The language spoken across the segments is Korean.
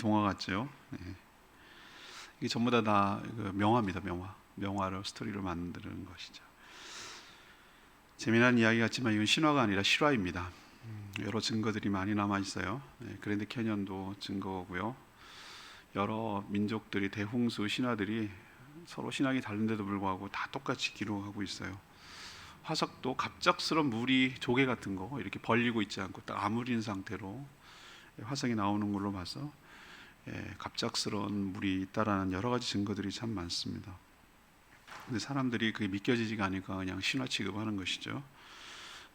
동화 같죠. 이게 전부 다 명화입니다. 명화를 스토리로 만드는 것이죠. 재미난 이야기 같지만 이건 신화가 아니라 실화입니다. 여러 증거들이 많이 남아 있어요. 그랜드 캐년도 증거고요. 여러 민족들이 대홍수 신화들이 서로 신앙이 다른데도 불구하고 다 똑같이 기록하고 있어요. 화석도 갑작스런 물이 조개 같은 거 이렇게 벌리고 있지 않고 딱 아무린 상태로 화석이 나오는 걸로 봐서 갑작스러운 물이 있다라는 여러 가지 증거들이 참 많습니다. 근데 사람들이 그게 믿겨지지가 않으니까 그냥 신화 취급하는 것이죠.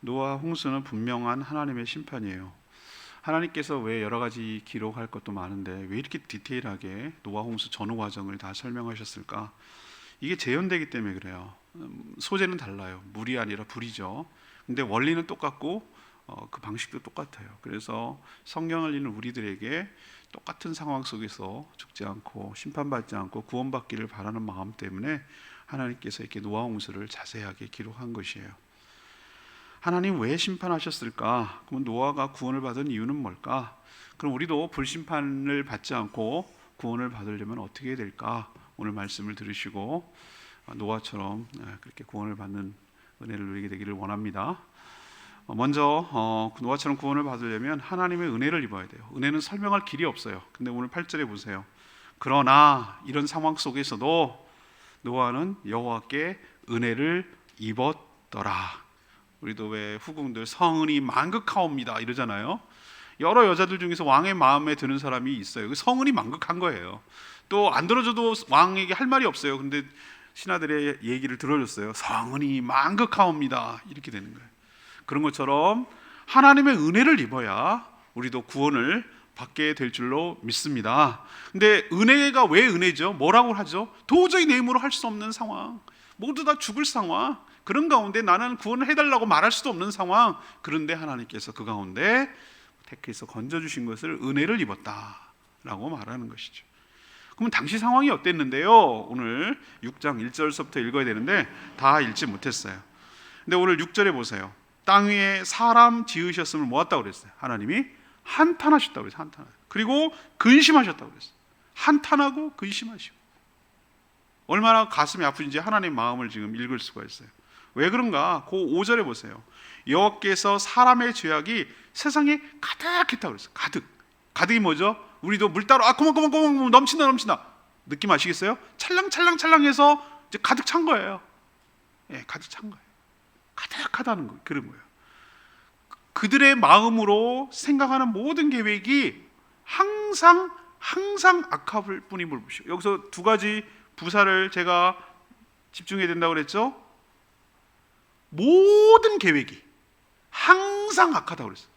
노아 홍수는 분명한 하나님의 심판이에요. 하나님께서 왜 여러 가지 기록할 것도 많은데 왜 이렇게 디테일하게 노아 홍수 전후 과정을 다 설명하셨을까? 이게 재현되기 때문에 그래요. 소재는 달라요. 물이 아니라 불이죠. 근데 원리는 똑같고 그 방식도 똑같아요. 그래서 성경을 읽는 우리들에게 똑같은 상황 속에서 죽지 않고 심판받지 않고 구원받기를 바라는 마음 때문에 하나님께서 이렇게 노아 홍수를 자세하게 기록한 것이에요. 하나님 왜 심판하셨을까? 그럼 노아가 구원을 받은 이유는 뭘까? 그럼 우리도 불심판을 받지 않고 구원을 받으려면 어떻게 해야 될까? 오늘 말씀을 들으시고 노아처럼 그렇게 구원을 받는 은혜를 누리게 되기를 원합니다. 먼저 노아처럼 구원을 받으려면 하나님의 은혜를 입어야 돼요. 은혜는 설명할 길이 없어요. 근데 오늘 8절에 보세요. 그러나 이런 상황 속에서도 노아는 여호와께 은혜를 입었더라. 우리도 왜 후궁들 성은이 만극하옵니다 이러잖아요. 여러 여자들 중에서 왕의 마음에 드는 사람이 있어요. 그 성은이 만극한 거예요. 또 안 들어줘도 왕에게 할 말이 없어요. 근데 신하들의 얘기를 들어줬어요. 성은이 만극하옵니다 이렇게 되는 거예요. 그런 것처럼 하나님의 은혜를 입어야 우리도 구원을 받게 될 줄로 믿습니다. 근데 은혜가 왜 은혜죠? 뭐라고 하죠? 도저히 내 힘으로 할 수 없는 상황, 모두 다 죽을 상황, 그런 가운데 나는 구원을 해달라고 말할 수도 없는 상황. 그런데 하나님께서 그 가운데 택해서 건져주신 것을 은혜를 입었다라고 말하는 것이죠. 그러면 당시 상황이 어땠는데요? 오늘 6장 1절서부터 읽어야 되는데 다 읽지 못했어요. 근데 오늘 6절에 보세요. 땅 위에 사람 지으셨음을 모았다고 그랬어요. 하나님이 한탄하셨다고 그랬어요. 한탄하셨어요. 그리고 근심하셨다고 그랬어요. 한탄하고 근심하시고. 얼마나 가슴이 아픈지 하나님의 마음을 지금 읽을 수가 있어요. 왜 그런가? 그 5절에 보세요. 여호와께서 사람의 죄악이 세상에 가득했다고 그랬어요. 가득이 뭐죠? 우리도 물 따로 고만 넘친다 느낌 아시겠어요? 찰랑찰랑해서 이제 가득 찬 거예요. 가득 찬 거예요. 가득하다는 거 그런 거예요. 그들의 마음으로 생각하는 모든 계획이 항상 악합을 뿐임을 보시고, 여기서 두 가지 부사를 제가 집중해야 된다고 그랬죠. 모든 계획이 항상 악하다고 그랬어요.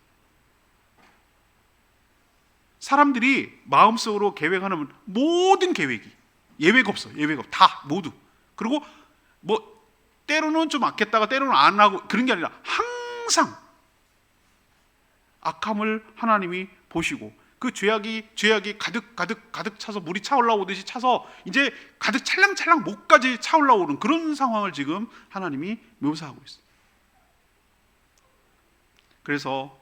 사람들이 마음속으로 계획하는 모든 계획이 예외가 없어. 다 모두. 그리고 뭐 때로는 좀 악했다가 때로는 안 하고 그런 게 아니라 항상 악함을 하나님이 보시고 그 죄악이 가득 차서 물이 차올라오듯이 차서 이제 가득 찰랑찰랑 목까지 차올라오는 그런 상황을 지금 하나님이 묘사하고 있어요. 그래서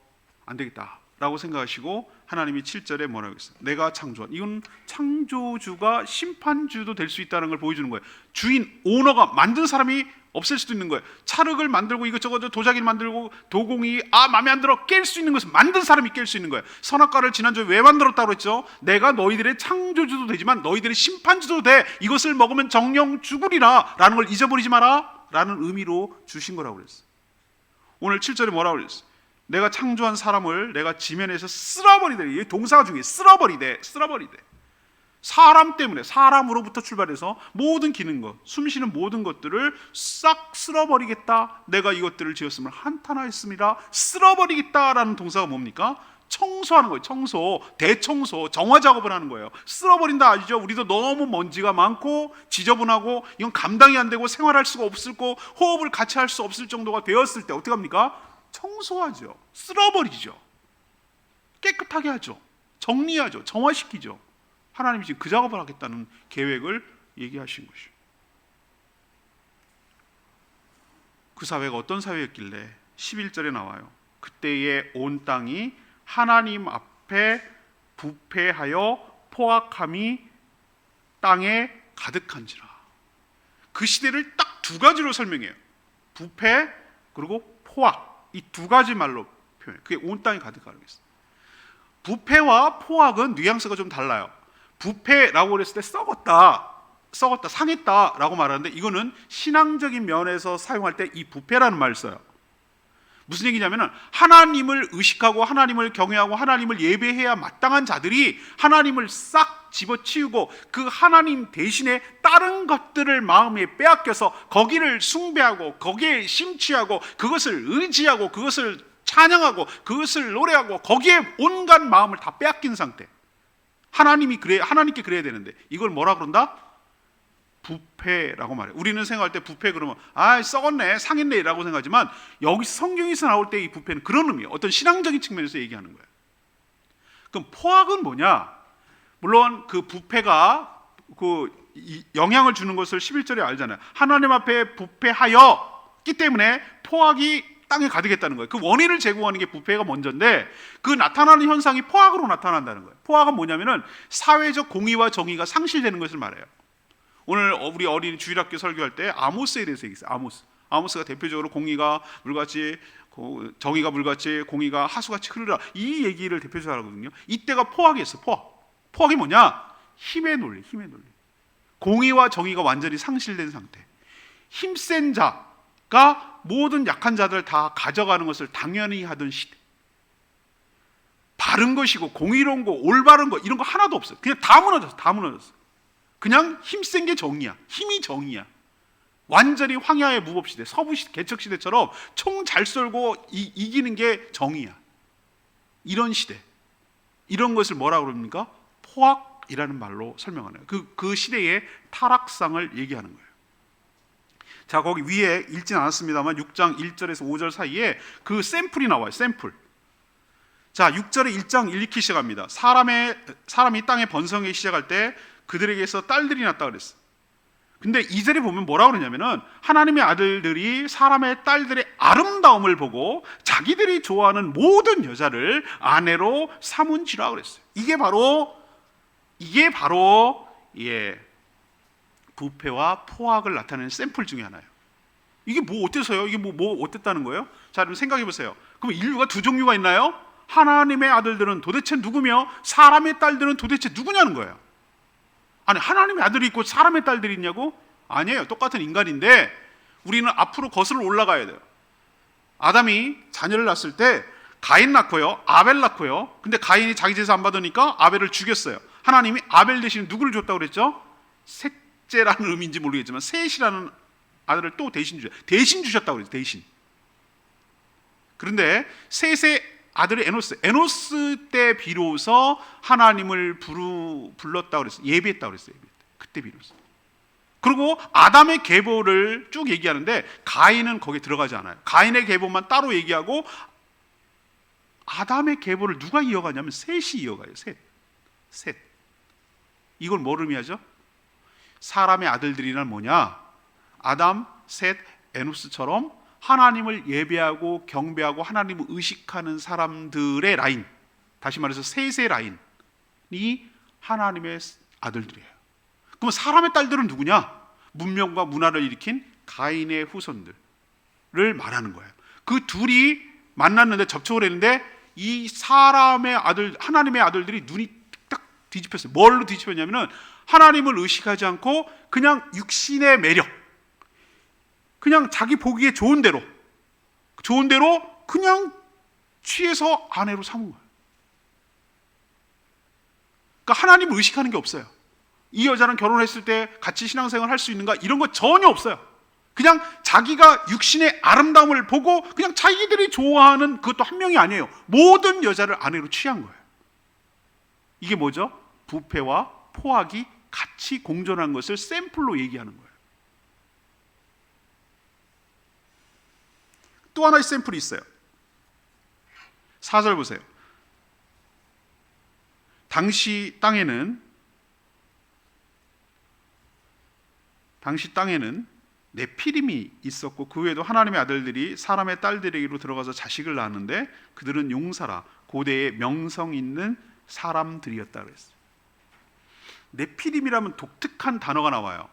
안 되겠다라고 생각하시고 하나님이 7절에 뭐라고 했어요? 내가 창조한, 이건 창조주가 심판주도 될 수 있다는 걸 보여주는 거예요. 주인, 오너가 만든 사람이 없앨 수도 있는 거예요. 찰흙을 만들고 이것저것 도자기를 만들고 도공이 마음에 안 들어 깰 수 있는 것을 만든 사람이 깰 수 있는 거예요. 선악과를 지난주에 왜 만들었다고 했죠? 내가 너희들의 창조주도 되지만 너희들의 심판주도 돼. 이것을 먹으면 정령 죽으리라 라는 걸 잊어버리지 마라 라는 의미로 주신 거라고 그랬어요. 오늘 7절에 뭐라고 그랬어요? 내가 창조한 사람을 내가 지면에서 쓸어버리되, 이 동사가 중요해. 쓸어버리되. 사람 때문에, 사람으로부터 출발해서 모든 기능것, 숨쉬는 모든 것들을 싹 쓸어버리겠다. 내가 이것들을 지었음을 한탄하였습니다. 쓸어버리겠다라는 동사가 뭡니까? 청소하는 거예요. 대청소, 정화 작업을 하는 거예요. 쓸어버린다 아시죠? 우리도 너무 먼지가 많고 지저분하고 이건 감당이 안 되고 생활할 수가 없을 거, 호흡을 같이 할 수 없을 정도가 되었을 때 어떻게 합니까? 청소하죠. 쓸어버리죠. 깨끗하게 하죠. 정리하죠. 정화시키죠. 하나님이 지금 그 작업을 하겠다는 계획을 얘기하신 것이죠. 그 사회가 어떤 사회였길래 11절에 나와요. 그때에 온 땅이 하나님 앞에 부패하여 포악함이 땅에 가득한지라. 그 시대를 딱 두 가지로 설명해요. 부패 그리고 포악. 이 두 가지 말로 표현해요. 그게 온 땅에 가득하다고 했어요. 부패와 포악은 뉘앙스가 좀 달라요. 부패라고 그랬을 때 썩었다, 상했다라고 말하는데, 이거는 신앙적인 면에서 사용할 때 이 부패라는 말을 써요. 무슨 얘기냐면은 하나님을 의식하고 하나님을 경외하고 하나님을 예배해야 마땅한 자들이 하나님을 싹 집어치우고 그 하나님 대신에 다른 것들을 마음에 빼앗겨서 거기를 숭배하고 거기에 심취하고 그것을 의지하고 그것을 찬양하고 그것을 노래하고 거기에 온갖 마음을 다 빼앗긴 상태. 하나님께 그래야 되는데 이걸 뭐라 그런다? 부패라고 말해요. 우리는 생각할 때 부패 그러면 썩었네, 상했네 라고 생각하지만, 여기 성경에서 나올 때 이 부패는 그런 의미예요. 어떤 신앙적인 측면에서 얘기하는 거예요. 그럼 포악은 뭐냐? 물론 그 부패가 그 영향을 주는 것을 11절에 알잖아요. 하나님 앞에 부패하였기 때문에 포악이 땅에 가득했다는 거예요. 그 원인을 제공하는 게 부패가 먼저인데, 그 나타나는 현상이 포악으로 나타난다는 거예요. 포악은 뭐냐면은 사회적 공의와 정의가 상실되는 것을 말해요. 오늘 우리 어린이 주일학교 설교할 때 아모스에 대해서 얘기했어요. 아모스가 대표적으로 공의가 물같이, 정의가 물같이, 공의가 하수같이 흐르라, 이 얘기를 대표적으로 하거든요. 이때가 포악이었어. 포악이 뭐냐? 힘의 논리. 공의와 정의가 완전히 상실된 상태. 힘센 자가 모든 약한 자들 다 가져가는 것을 당연히 하던 시대. 바른 것이고 공의로운 거, 올바른 거 이런 거 하나도 없어요. 그냥 다 무너졌어. 그냥 힘센 게 정의야. 힘이 정의야. 완전히 황야의 무법시대, 서부시대, 개척시대처럼 총 잘 쏠고 이기는 게 정의야. 이런 시대, 이런 것을 뭐라고 그럽니까? 포악이라는 말로 설명하네요. 그 시대의 타락상을 얘기하는 거예요. 자, 거기 위에 읽진 않았습니다만 6장 1절에서 5절 사이에 그 샘플이 나와요. 샘플. 자, 6절에 1장 1, 2키 시작합니다. 사람이 땅에 번성하기 시작할 때 그들에게서 딸들이 났다 그랬어. 근데 2절에 보면 뭐라고 그러냐면은 하나님의 아들들이 사람의 딸들의 아름다움을 보고 자기들이 좋아하는 모든 여자를 아내로 삼은지라 그랬어요. 이게 바로 부패와 포악을 나타내는 샘플 중에 하나예요. 이게 뭐 어때서요? 이게 뭐 어땠다는 거예요? 자, 그럼 생각해 보세요. 그럼 인류가 두 종류가 있나요? 하나님의 아들들은 도대체 누구며 사람의 딸들은 도대체 누구냐는 거예요. 아니, 하나님의 아들이 있고 사람의 딸들이 있냐고? 아니에요. 똑같은 인간인데 우리는 앞으로 거슬러 올라가야 돼요. 아담이 자녀를 낳았을 때 가인 낳고요, 아벨 낳고요. 근데 가인이 자기 제사 안 받으니까 아벨을 죽였어요. 하나님이 아벨 대신 누구를 줬다고 그랬죠? 셋째라는 의미인지 모르겠지만 셋이라는 아들을 또 대신 주셨다고 그랬죠. 대신. 그런데 셋의 아들이 에노스 때 비로소 하나님을 불렀다고 그랬어요. 예배했다고 그랬어요. 그때 비로소. 그리고 아담의 계보를 쭉 얘기하는데 가인은 거기에 들어가지 않아요. 가인의 계보만 따로 얘기하고 아담의 계보를 누가 이어가냐면 셋이 이어가요. 셋. 이걸 뭘 의미하죠? 사람의 아들들이란 뭐냐? 아담, 셋, 에노스처럼 하나님을 예배하고 경배하고 하나님을 의식하는 사람들의 라인, 다시 말해서 셋의 라인이 하나님의 아들들이에요. 그럼 사람의 딸들은 누구냐? 문명과 문화를 일으킨 가인의 후손들을 말하는 거예요. 그 둘이 만났는데, 접촉을 했는데 이 사람의 아들, 하나님의 아들들이 눈이 딱 뒤집혔어요. 뭘로 뒤집혔냐면은 하나님을 의식하지 않고 그냥 육신의 매력, 그냥 자기 보기에 좋은 대로 그냥 취해서 아내로 삼은 거예요. 그러니까 하나님을 의식하는 게 없어요. 이 여자랑 결혼했을 때 같이 신앙생활 할 수 있는가, 이런 거 전혀 없어요. 그냥 자기가 육신의 아름다움을 보고 그냥 자기들이 좋아하는, 그것도 한 명이 아니에요. 모든 여자를 아내로 취한 거예요. 이게 뭐죠? 부패와 포악이 같이 공존한 것을 샘플로 얘기하는 거예요. 또 하나의 샘플이 있어요. 4절 보세요. 당시 땅에는 네피림이 있었고 그 외에도 하나님의 아들들이 사람의 딸들에게로 들어가서 자식을 낳았는데 그들은 용사라 고대의 명성 있는 사람들이었다 그랬어요. 네피림이라면 독특한 단어가 나와요.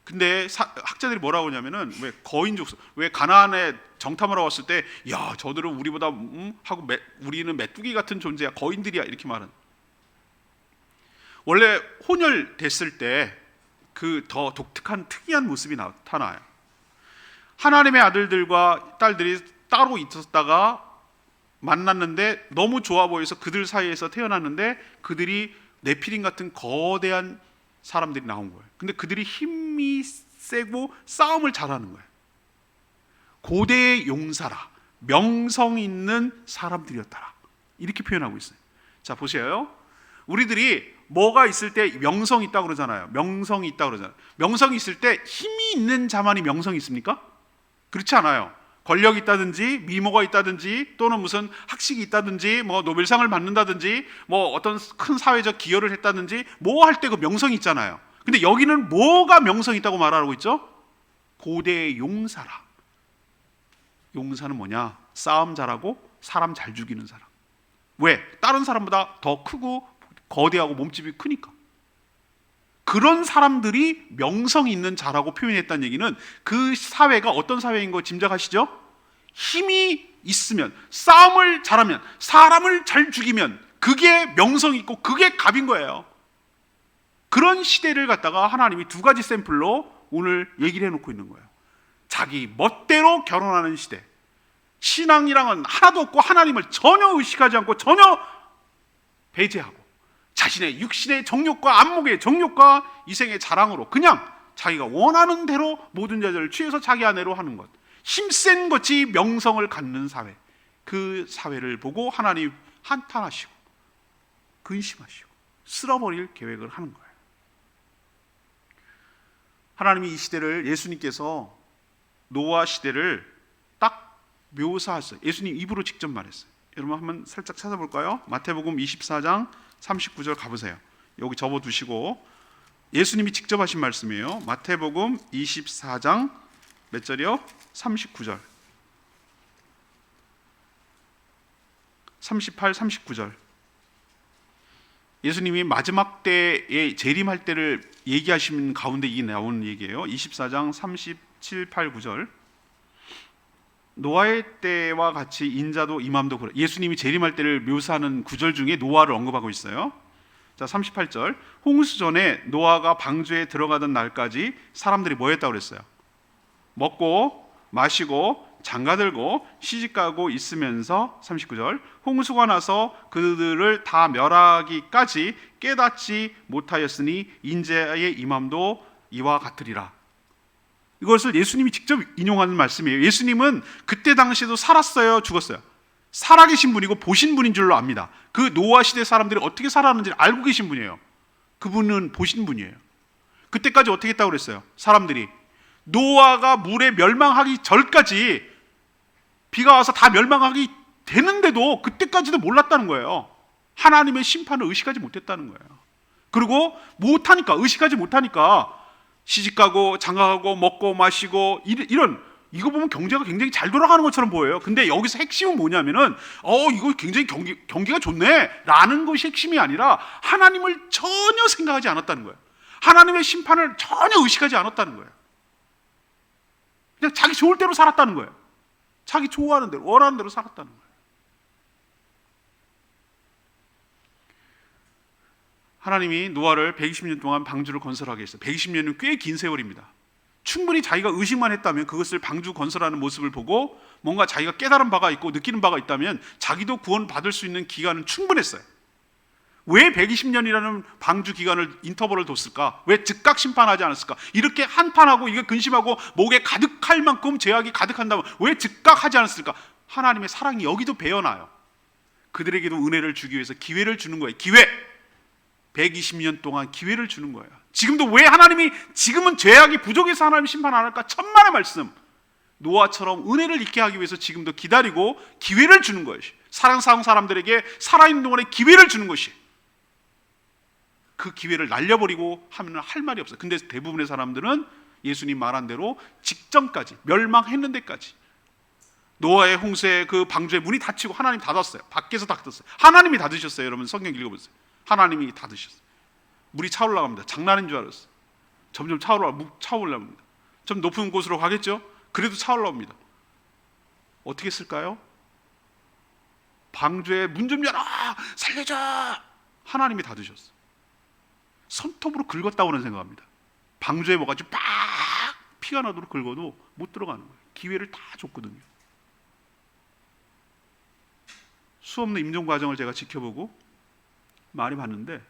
근데 학자들이 뭐라고 하냐면은 왜 거인족, 왜 가나안에 정탐하러 왔을 때 야 저들은 우리보다 하고 우리는 메뚜기 같은 존재야, 거인들이야, 이렇게 말은. 원래 혼혈됐을 때 그 더 독특한 특이한 모습이 나타나요. 하나님의 아들들과 딸들이 따로 있었다가 만났는데 너무 좋아 보여서 그들 사이에서 태어났는데 그들이 네피림 같은 거대한 사람들이 나온 거예요. 근데 그들이 힘이 세고 싸움을 잘하는 거예요. 고대의 용사라, 명성 있는 사람들이었더라, 이렇게 표현하고 있어요. 자 보세요. 우리들이 뭐가 있을 때 명성이 있다고 그러잖아요. 명성이 있다고 그러잖아요. 명성이 있을 때 힘이 있는 자만이 명성이 있습니까? 그렇지 않아요. 권력이 있다든지 미모가 있다든지 또는 무슨 학식이 있다든지 뭐 노벨상을 받는다든지 뭐 어떤 큰 사회적 기여를 했다든지 뭐 할 때 그 명성이 있잖아요. 근데 여기는 뭐가 명성이 있다고 말하고 있죠? 고대의 용사라. 용사는 뭐냐? 싸움 잘하고 사람 잘 죽이는 사람. 왜? 다른 사람보다 더 크고 거대하고 몸집이 크니까. 그런 사람들이 명성이 있는 자라고 표현했다는 얘기는 그 사회가 어떤 사회인 거 짐작하시죠? 힘이 있으면, 싸움을 잘하면, 사람을 잘 죽이면 그게 명성이 있고 그게 갑인 거예요. 그런 시대를 갖다가 하나님이 두 가지 샘플로 오늘 얘기를 해놓고 있는 거예요. 자기 멋대로 결혼하는 시대, 신앙이랑은 하나도 없고 하나님을 전혀 의식하지 않고 전혀 배제하고 자신의 육신의 정욕과 안목의 정욕과 이생의 자랑으로 그냥 자기가 원하는 대로 모든 자들을 취해서 자기 아내로 하는 것, 힘센 것이 명성을 갖는 사회, 그 사회를 보고 하나님 한탄하시고 근심하시고 쓸어버릴 계획을 하는 거예요. 하나님이 이 시대를, 예수님께서 노아 시대를 딱 묘사하셨어요. 예수님 입으로 직접 말했어요. 여러분 한번 살짝 찾아볼까요? 마태복음 24장 39절 가보세요. 여기 접어두시고 예수님이 직접 하신 말씀이에요. 마태복음 24장 몇 절이요? 39절 38, 39절. 예수님이 마지막 때에 재림할 때를 얘기하시는 가운데 이게 나오는 얘기예요. 24장 37, 8, 9절. 노아의 때와 같이 인자도 임함도 그래. 예수님이 재림할 때를 묘사하는 구절 중에 노아를 언급하고 있어요. 자 38절. 홍수 전에 노아가 방주에 들어가던 날까지 사람들이 뭐 했다고 그랬어요? 먹고 마시고 장가들고 시집가고 있으면서 39절. 홍수가 나서 그들을 다 멸하기까지 깨닫지 못하였으니 인자의 임함도 이와 같으리라. 이것을 예수님이 직접 인용하는 말씀이에요. 예수님은 그때 당시에도 살았어요, 죽었어요? 살아계신 분이고 보신 분인 줄로 압니다. 그 노아 시대 사람들이 어떻게 살았는지 알고 계신 분이에요. 그분은 보신 분이에요. 그때까지 어떻게 했다고 그랬어요? 사람들이 노아가 물에 멸망하기 전까지, 비가 와서 다 멸망하기 되는데도 그때까지도 몰랐다는 거예요. 하나님의 심판을 의식하지 못했다는 거예요. 그리고 못하니까, 의식하지 못하니까 시집가고 장가가고 먹고 마시고 이런, 이거 보면 경제가 굉장히 잘 돌아가는 것처럼 보여요. 근데 여기서 핵심은 뭐냐면은 이거 굉장히 경기가 좋네 라는 것이 핵심이 아니라 하나님을 전혀 생각하지 않았다는 거예요. 하나님의 심판을 전혀 의식하지 않았다는 거예요. 그냥 자기 좋을 대로 살았다는 거예요. 자기 좋아하는 대로, 원하는 대로 살았다는 거예요. 하나님이 노아를 120년 동안 방주를 건설하게 했어요. 120년은 꽤 긴 세월입니다. 충분히 자기가 의식만 했다면, 그것을 방주 건설하는 모습을 보고 뭔가 자기가 깨달은 바가 있고 느끼는 바가 있다면 자기도 구원받을 수 있는 기간은 충분했어요. 왜 120년이라는 방주 기간을, 인터벌을 뒀을까? 왜 즉각 심판하지 않았을까? 이렇게 한탄하고 이게 근심하고 목에 가득할 만큼 죄악이 가득한다면 왜 즉각 하지 않았을까? 하나님의 사랑이 여기도 배어나요. 그들에게도 은혜를 주기 위해서 기회를 주는 거예요. 기회! 120년 동안 기회를 주는 거예요. 지금도 왜 하나님이 지금은 죄악이 부족해서 하나님 심판 안 할까? 천만의 말씀. 노아처럼 은혜를 잊게 하기 위해서 지금도 기다리고 기회를 주는 것이, 사랑스러운 사람들에게 살아있는 동안에 기회를 주는 것이, 그 기회를 날려버리고 하면 할 말이 없어요. 근데 대부분의 사람들은 예수님 말한 대로 직전까지, 멸망했는 데까지, 노아의 홍수의 그 방주의 문이 닫히고 하나님 닫았어요. 밖에서 닫았어요. 하나님이 닫으셨어요. 여러분 성경 읽어보세요. 하나님이 닫으셨어요. 물이 차올라갑니다. 장난인 줄 알았어요. 점점 차올라갑니다. 좀 높은 곳으로 가겠죠? 그래도 차올라옵니다. 어떻게 했을까요? 방주에 문 좀 열어! 살려줘! 하나님이 닫으셨어요. 손톱으로 긁었다고는 생각합니다. 방주에 뭐가지고 빡! 피가 나도록 긁어도 못 들어가는 거예요. 기회를 다 줬거든요. 수없는 임종 과정을 제가 지켜보고 많이 봤는데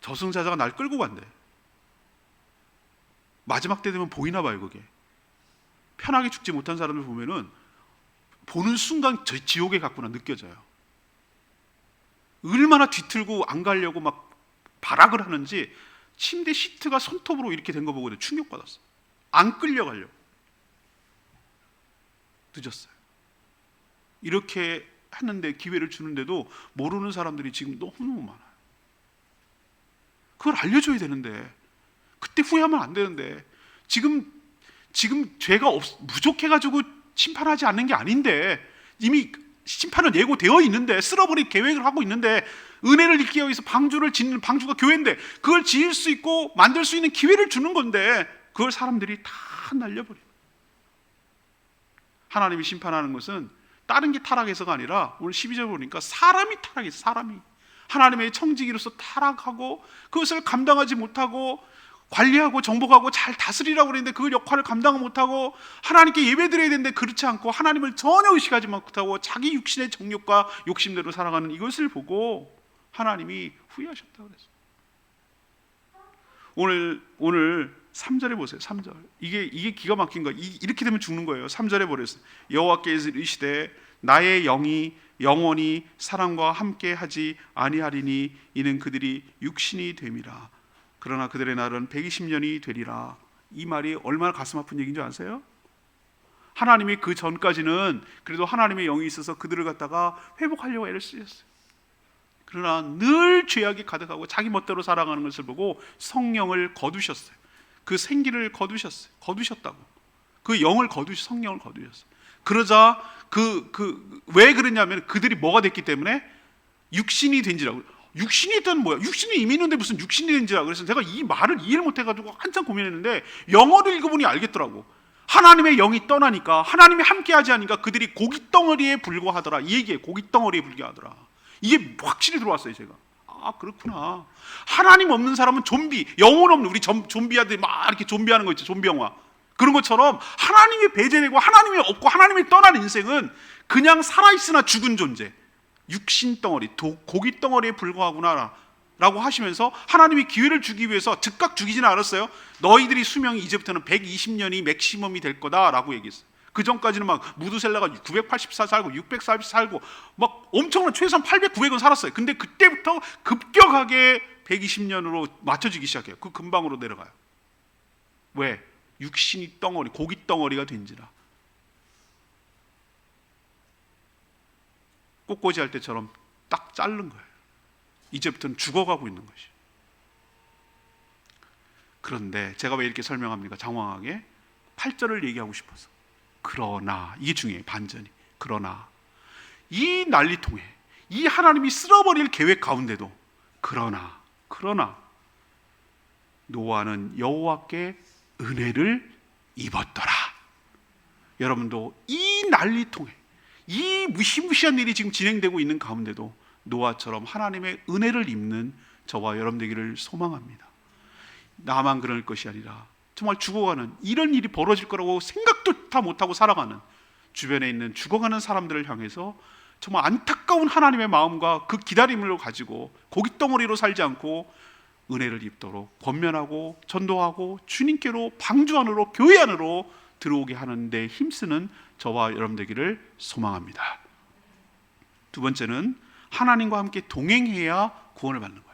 저승사자가 날 끌고 간대. 마지막 때 되면 보이나 봐요, 그게. 편하게 죽지 못한 사람들 보면은 보는 순간 지옥에 갔구나 느껴져요. 얼마나 뒤틀고 안 가려고 막 발악을 하는지 침대 시트가 손톱으로 이렇게 된 거 보고 충격받았어. 안 끌려가려고. 늦었어요. 이렇게 하는데 기회를 주는데도 모르는 사람들이 지금 너무너무 많아요. 그걸 알려줘야 되는데 그때 후회하면 안 되는데 지금 죄가 부족해가지고 심판하지 않는 게 아닌데 이미 심판은 예고되어 있는데 쓸어버릴 계획을 하고 있는데 은혜를 잊기 위해서 방주를 짓는 방주가 교회인데 그걸 지을 수 있고 만들 수 있는 기회를 주는 건데 그걸 사람들이 다 날려버려요. 하나님이 심판하는 것은 다른 게 타락해서가 아니라 오늘 12절 보니까 사람이 타락해서 사람이 하나님의 청지기로서 타락하고 그것을 감당하지 못하고 관리하고 정복하고 잘 다스리라고 그랬는데 그 역할을 감당 못하고 하나님께 예배드려야 되는데 그렇지 않고 하나님을 전혀 의식하지 못하고 자기 육신의 정욕과 욕심대로 살아가는 이것을 보고 하나님이 후회하셨다고 그랬어요. 오늘 3절에 보세요. 3절. 이게 기가 막힌 거예요. 이렇게 되면 죽는 거예요. 3절에 보랬어요. 여호와께서 이르시되 나의 영이 영원히 사람과 함께 하지 아니하리니 이는 그들이 육신이 됨이라. 그러나 그들의 날은 120년이 되리라. 이 말이 얼마나 가슴 아픈 얘기인 줄 아세요? 하나님이 그 전까지는 그래도 하나님의 영이 있어서 그들을 갖다가 회복하려고 애를 쓰셨어요. 그러나 늘 죄악이 가득하고 자기 멋대로 살아가는 것을 보고 성령을 거두셨어요. 그 생기를 거두셨다고. 그 영을 성령을 거두셨어요. 그러자 왜 그러냐면 그들이 뭐가 됐기 때문에 육신이 된지라고. 육신이 있다는 뭐야? 육신이 이미 있는데 무슨 육신이 된지라. 그래서 제가 이 말을 이해를 못해가지고 한참 고민했는데 영어를 읽어보니 알겠더라고. 하나님의 영이 떠나니까 하나님이 함께하지 않으니까 그들이 고깃덩어리에 불과하더라. 이 얘기에 고깃덩어리에 불과하더라. 이게 확실히 들어왔어요. 제가 그렇구나. 하나님 없는 사람은 좀비, 영혼 없는 우리 좀비아들 막 이렇게 좀비하는 거 있죠. 좀비 영화 그런 것처럼 하나님이 배제되고 하나님이 없고 하나님이 떠난 인생은 그냥 살아있으나 죽은 존재, 육신 덩어리, 고기 덩어리에 불과하구나 라고 하시면서 하나님이 기회를 주기 위해서 즉각 죽이지는 않았어요. 너희들이 수명이 이제부터는 120년이 맥시멈이 될 거다 라고 얘기했어요. 그 전까지는 막 무두셀라가 984 살고 640 살고 막 엄청난 최소한 800, 900은 살았어요. 근데 그때부터 급격하게 120년으로 맞춰지기 시작해요. 그 근방으로 내려가요. 왜? 육신이 덩어리, 고기 덩어리가 된지라. 꽃꽂이 할 때처럼 딱 자른 거예요. 이제부터는 죽어가고 있는 것이. 그런데 제가 왜 이렇게 설명합니까? 장황하게 8절을 얘기하고 싶어서. 그러나 이게 중요해요. 반전이. 그러나 이 난리통에 이 하나님이 쓸어버릴 계획 가운데도 그러나 노아는 여호와께 은혜를 입었더라. 여러분도 이 난리통에 이 무시무시한 일이 지금 진행되고 있는 가운데도 노아처럼 하나님의 은혜를 입는 저와 여러분 되기를 소망합니다. 나만 그럴 것이 아니라 정말 죽어가는 이런 일이 벌어질 거라고 생각도 다 못하고 살아가는 주변에 있는 죽어가는 사람들을 향해서 정말 안타까운 하나님의 마음과 그 기다림을 가지고 고깃덩어리로 살지 않고 은혜를 입도록 권면하고 전도하고 주님께로 방주 안으로 교회 안으로 들어오게 하는 데 힘쓰는 저와 여러분 되기를 소망합니다. 두 번째는 하나님과 함께 동행해야 구원을 받는 거예요.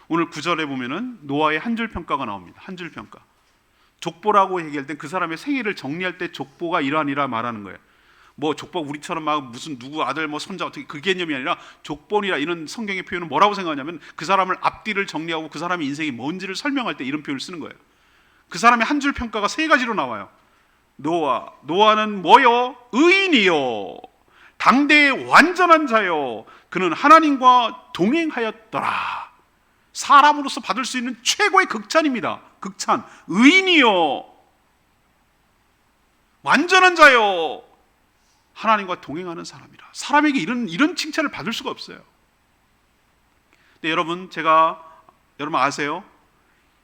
오늘 9절에 보면은 노아의 한 줄 평가가 나옵니다. 한 줄 평가. 족보라고 얘기할 때 그 사람의 생애를 정리할 때 족보가 이러이라 말하는 거예요. 뭐 족보 우리처럼 막 무슨 누구 아들 뭐 손자 어떻게 그 개념이 아니라 족본이라 이런 성경의 표현은 뭐라고 생각하냐면 그 사람을 앞뒤를 정리하고 그 사람의 인생이 뭔지를 설명할 때 이런 표현을 쓰는 거예요. 그 사람의 한 줄 평가가 세 가지로 나와요. 노아는 뭐요? 의인이요, 당대의 완전한 자요, 그는 하나님과 동행하였더라. 사람으로서 받을 수 있는 최고의 극찬입니다. 극찬. 의인이요, 완전한 자요, 하나님과 동행하는 사람이라. 사람에게 이런 칭찬을 받을 수가 없어요. 근데 여러분 아세요?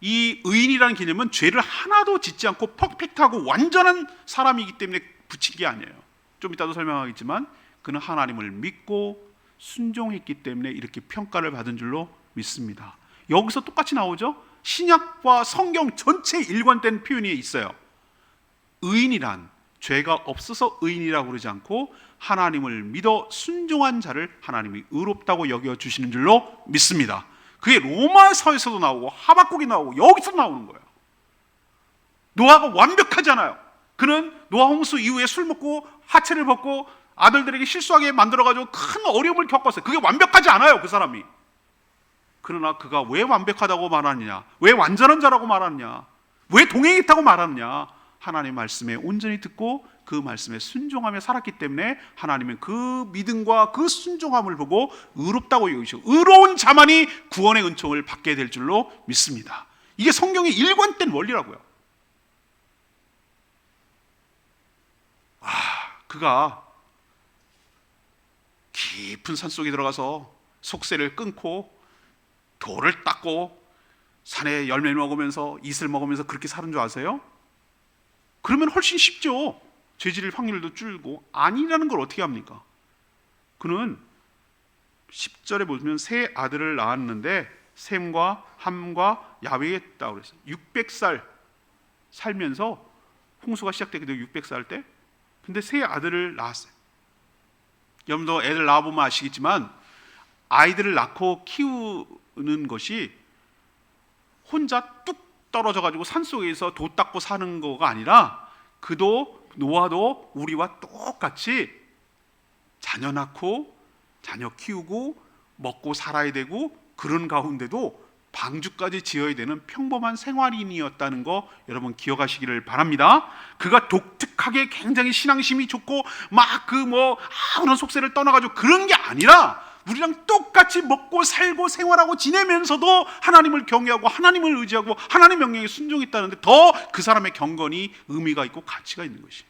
이 의인이라는 개념은 죄를 하나도 짓지 않고 퍼펙트하고 완전한 사람이기 때문에 붙인 게 아니에요. 좀 이따도 설명하겠지만 그는 하나님을 믿고 순종했기 때문에 이렇게 평가를 받은 줄로 믿습니다. 여기서 똑같이 나오죠? 신약과 성경 전체에 일관된 표현이 있어요. 의인이란 죄가 없어서 의인이라고 그러지 않고 하나님을 믿어 순종한 자를 하나님이 의롭다고 여겨주시는 줄로 믿습니다. 그게 로마서에서도 나오고 하박국이 나오고 여기서 나오는 거예요. 노아가 완벽하잖아요. 그는 노아 홍수 이후에 술 먹고 하체를 벗고 아들들에게 실수하게 만들어가지고 큰 어려움을 겪었어요. 그게 완벽하지 않아요, 그 사람이. 그러나 그가 왜 완벽하다고 말하느냐, 왜 완전한 자라고 말하느냐, 왜 동행했다고 말하느냐, 하나님의 말씀에 온전히 듣고 그 말씀에 순종하며 살았기 때문에 하나님은 그 믿음과 그 순종함을 보고 의롭다고 여기시고 의로운 자만이 구원의 은총을 받게 될 줄로 믿습니다. 이게 성경의 일관된 원리라고요. 그가 깊은 산속에 들어가서 속세를 끊고 돌을 닦고 산에 열매를 먹으면서 이슬 먹으면서 그렇게 사는 줄 아세요? 그러면 훨씬 쉽죠. 죄질 확률도 줄고. 아니라는 걸 어떻게 합니까? 그는 10절에 보면 세 아들을 낳았는데 셈과 함과 야베했다고 그랬어요. 600살 살면서 홍수가 시작되게 되고 600살 때, 근데 세 아들을 낳았어요. 여러분도 애들 낳아보면 아시겠지만 아이들을 낳고 키우는 것이 혼자 뚝 떨어져가지고 산속에서 도 닦고 사는 거가 아니라 노아도 우리와 똑같이 자녀 낳고 자녀 키우고 먹고 살아야 되고 그런 가운데도 방주까지 지어야 되는 평범한 생활인이었다는 거 여러분 기억하시기를 바랍니다. 그가 독특하게 굉장히 신앙심이 좋고 막 아무런 속세를 떠나가지고 그런 게 아니라 우리랑 똑같이 먹고 살고 생활하고 지내면서도 하나님을 경외하고 하나님을 의지하고 하나님 명령에 순종했다는데 더 그 사람의 경건이 의미가 있고 가치가 있는 것이.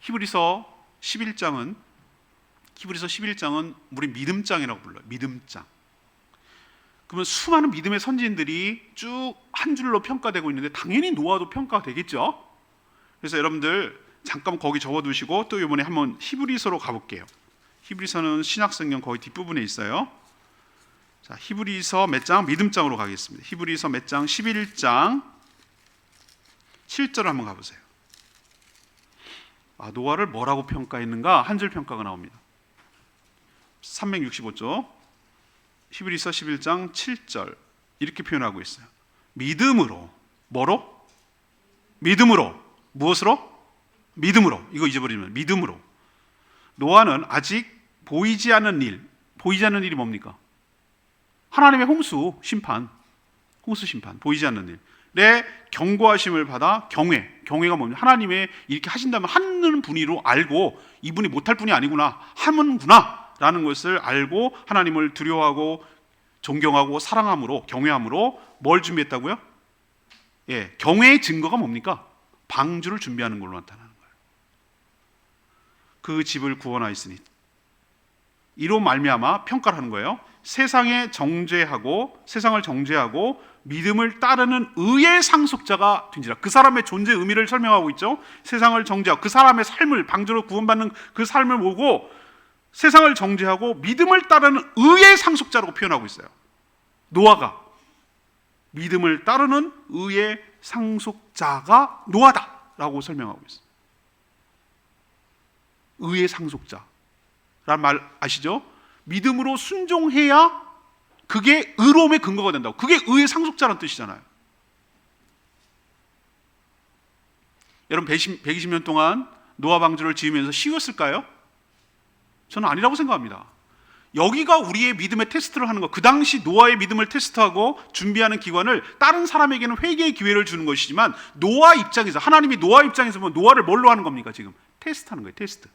히브리서 11장은 우리 믿음장이라고 불러요. 믿음장. 그러면 수많은 믿음의 선진들이 쭉 한 줄로 평가되고 있는데 당연히 노아도 평가가 되겠죠. 그래서 여러분들 잠깐 거기 적어두시고 또 이번에 한번 히브리서로 가볼게요. 히브리서는 신약성경 거의 뒷부분에 있어요. 자, 히브리서 몇 장? 믿음장으로 가겠습니다. 히브리서 몇 장? 11장 7절을 한번 가보세요. 노아를 뭐라고 평가했는가? 한 줄 평가가 나옵니다. 365쪽 히브리서 11장 7절 이렇게 표현하고 있어요. 믿음으로. 뭐로? 믿음으로. 무엇으로? 믿음으로. 이거 잊어버리면 믿음으로. 노아는 아직 보이지 않는 일. 보이지 않는 일이 뭡니까? 하나님의 홍수 심판. 보이지 않는 일에 경고하심을 받아 경외가 뭡니까? 하나님의 이렇게 하신다면 하는 분이로 알고 이분이 못할 분이 아니구나, 하는구나 라는 것을 알고 하나님을 두려워하고 존경하고 사랑함으로, 경외함으로 뭘 준비했다고요? 경외의 증거가 뭡니까? 방주를 준비하는 걸로 나타나는 거예요. 그 집을 구원하였으니 이로 말미암아 평가를 하는 거예요. 세상을 정죄하고 믿음을 따르는 의의 상속자가 된지라. 그 사람의 존재 의미를 설명하고 있죠. 세상을 정죄하고 그 사람의 삶을, 방주로 구원받는 그 삶을 보고 세상을 정죄하고 믿음을 따르는 의의 상속자라고 표현하고 있어요. 노아가 믿음을 따르는 의의 상속자가 노아다라고 설명하고 있어요. 의의 상속자라는 말 아시죠? 믿음으로 순종해야 그게 의로움의 근거가 된다고. 그게 의의 상속자라는 뜻이잖아요. 여러분 120년 동안 노아 방주를 지으면서 쉬웠을까요? 저는 아니라고 생각합니다. 여기가 우리의 믿음의 테스트를 하는 거. 그 당시 노아의 믿음을 테스트하고 준비하는 기관을 다른 사람에게는 회개의 기회를 주는 것이지만 노아 입장에서, 하나님이 노아 입장에서 보면 노아를 뭘로 하는 겁니까? 지금 테스트하는 거예요. 테스트.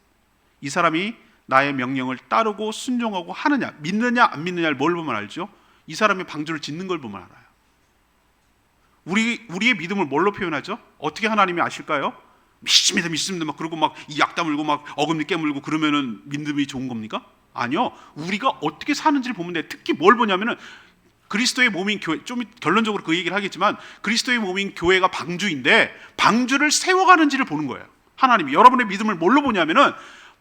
이 사람이 나의 명령을 따르고 순종하고 하느냐, 믿느냐 안 믿느냐를 뭘 보면 알죠? 이 사람이 방주를 짓는 걸 보면 알아요. 우리의 믿음을 뭘로 표현하죠? 어떻게 하나님이 아실까요? 믿습니다 막 그러고 막 이 약 다물고 막 어금니 깨물고 그러면은 믿음이 좋은 겁니까? 아니요. 우리가 어떻게 사는지를 보면 돼. 특히 뭘 보냐면은 그리스도의 몸인 교회, 좀 결론적으로 그 얘기를 하겠지만 그리스도의 몸인 교회가 방주인데 방주를 세워가는지를 보는 거예요. 하나님이 여러분의 믿음을 뭘로 보냐면은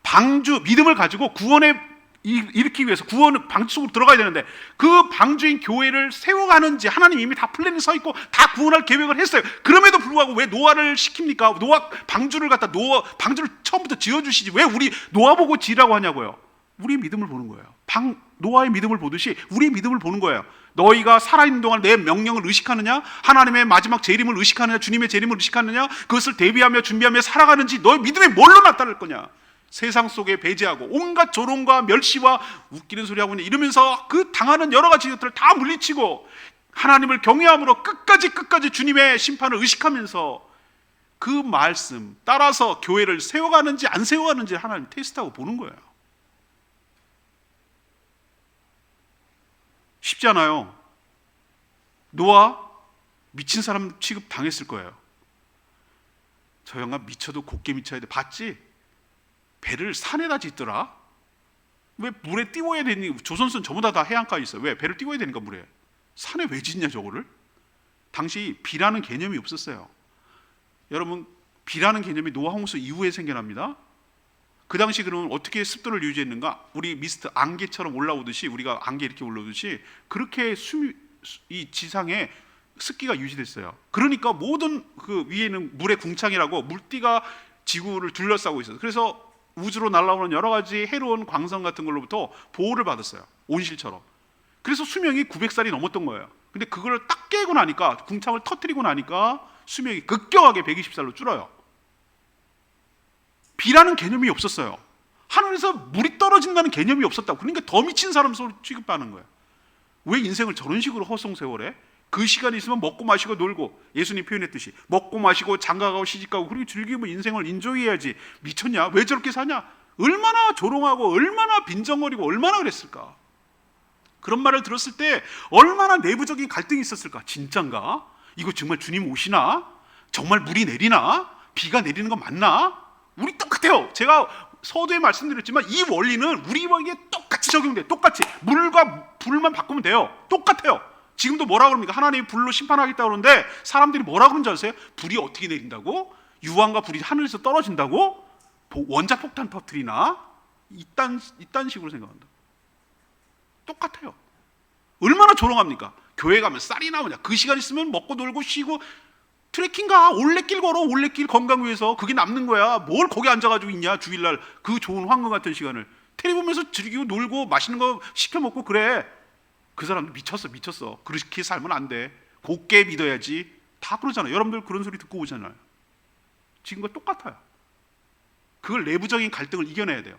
방주, 믿음을 가지고 구원에 일으키기 위해서 구원은 방주 속으로 들어가야 되는데 그 방주인 교회를 세워가는지, 하나님 이미 다 플랜이 서 있고 다 구원할 계획을 했어요. 그럼에도 불구하고 왜 노아를 시킵니까? 노아 방주를 갖다 방주를 처음부터 지어주시지 왜 우리 노아 보고 지라고 하냐고요. 우리의 믿음을 보는 거예요. 노아의 믿음을 보듯이 우리의 믿음을 보는 거예요. 너희가 살아있는 동안 내 명령을 의식하느냐, 하나님의 마지막 재림을 의식하느냐, 주님의 재림을 의식하느냐, 그것을 대비하며 준비하며 살아가는지 너의 믿음이 뭘로 나타날 거냐. 세상 속에 배제하고 온갖 조롱과 멸시와 웃기는 소리 하고 이러면서 그 당하는 여러 가지 것들을 다 물리치고 하나님을 경외함으로 끝까지 주님의 심판을 의식하면서 그 말씀 따라서 교회를 세워가는지 안 세워가는지 하나님 테스트하고 보는 거예요. 쉽지 않아요. 노아 미친 사람 취급 당했을 거예요. 저 양반 미쳐도 곱게 미쳐야 돼. 봤지? 배를 산에다 짓더라. 왜 물에 띄워야 되니? 조선선 전부 다 해안가에 있어요. 왜? 배를 띄워야 되니까 물에. 산에 왜 짓냐 저거를? 당시 비라는 개념이 없었어요. 여러분, 비라는 개념이 노아 홍수 이후에 생겨납니다. 그 당시 그러면 어떻게 습도를 유지했는가? 우리 미스트 안개처럼 올라오듯이, 우리가 안개 이렇게 올라오듯이 그렇게 이 지상에 습기가 유지됐어요. 그러니까 모든 그 위에는 물의 궁창이라고 물띠가 지구를 둘러싸고 있어요. 그래서 우주로 날아오는 여러 가지 해로운 광선 같은 걸로부터 보호를 받았어요. 온실처럼. 그래서 수명이 900살이 넘었던 거예요. 근데 그걸 딱 깨고 나니까, 궁창을 터뜨리고 나니까 수명이 급격하게 120살로 줄어요. 비라는 개념이 없었어요. 하늘에서 물이 떨어진다는 개념이 없었다고. 그러니까 더 미친 사람 소리 취급하는 거예요. 왜 인생을 저런 식으로 허송세월해? 그 시간이 있으면 먹고 마시고 놀고, 예수님 표현했듯이 먹고 마시고 장가가고 시집가고 그리고 즐기면 인생을 인조해야지. 미쳤냐? 왜 저렇게 사냐? 얼마나 조롱하고 얼마나 빈정거리고 얼마나 그랬을까? 그런 말을 들었을 때 얼마나 내부적인 갈등이 있었을까? 진짠가? 이거 정말 주님 오시나? 정말 물이 내리나? 비가 내리는 거 맞나? 우리 똑같아요. 제가 서두에 말씀드렸지만 이 원리는 우리에게 똑같이 적용돼요. 똑같이. 물과 불만 바꾸면 돼요. 똑같아요. 지금도 뭐라 그럽니까? 하나님이 불로 심판하겠다고 그러는데 사람들이 뭐라 그러는지 아세요? 불이 어떻게 내린다고? 유황과 불이 하늘에서 떨어진다고? 원자폭탄 터뜨리나? 이딴 식으로 생각한다. 똑같아요. 얼마나 조롱합니까? 교회 가면 쌀이 나오냐? 그 시간 있으면 먹고 놀고 쉬고 트레킹 가. 올레길 걸어. 올레길 건강 위해서. 그게 남는 거야. 뭘 거기 앉아가지고 있냐? 주일날 그 좋은 황금 같은 시간을 텔레 보면서 즐기고 놀고 맛있는 거 시켜 먹고 그래. 그 사람들 미쳤어. 그렇게 살면 안 돼. 곱게 믿어야지. 다 그러잖아요. 여러분들 그런 소리 듣고 오잖아요. 지금과 똑같아요. 그걸 내부적인 갈등을 이겨내야 돼요.